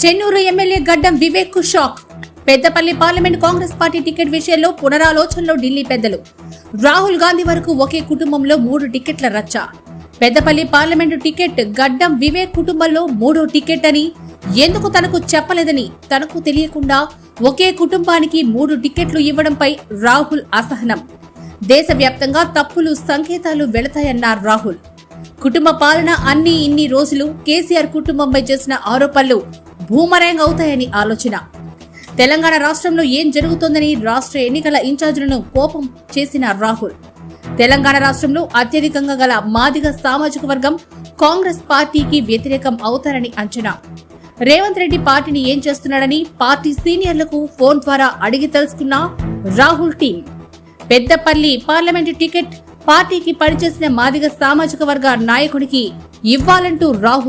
Chennur MLA గడ్డం వివేక్ కు shock. Peddapalli parliament Congress party ticket విషయంలో పునరాలోచనలో ఢిల్లీ పెద్దలు. రాహుల్ గాంధీ వరకు ఒకే కుటుంబంలో 3 టికెట్ల రచ్చ. పెద్దపల్లి పార్లమెంటు టికెట్ గడ్డం వివేక్ కుటుంబంలో 3వ టికెట్ అని ఎందుకు తనకు చెప్పలేదని, తనకు తెలియకుండా ఒకే కుటుంబానికి 3 టికెట్లు ఇవ్వడంపై రాహుల్ అసహనం. దేశవ్యాప్తంగా తప్పులు సంకేతాలు వెళతాయన్నారు రాహుల్. కుటుంబ పాలన ఇన్ని రోజులు కేసీఆర్ కుటుంబంపై చేసిన ఆరోపణలు బూమరాంగ్ అవుతాయని ఆలోచన. తెలంగాణ రాష్ట్రంలో ఏం జరుగుతోందని రాష్ట్ర ఎన్నికల ఇన్ఛార్జీలను కోపం చేసిన రాహుల్. తెలంగాణ రాష్ట్రంలో అత్యధికంగా గల మాదిగ సామాజిక వర్గం కాంగ్రెస్ పార్టీకి వ్యతిరేకం అవుతారని అంచనా. రేవంత్ రెడ్డి పార్టీని ఏం చేస్తున్నాడని పార్టీ సీనియర్లకు ఫోన్ ద్వారా అడిగి తెలుసుకున్న Rahul team. Peddapalli parliament ticket పార్టీకి పనిచేసిన మాదిగ సామాజిక వర్గ నాయకుడికి ఇవ్వాలంటూ రాహుల్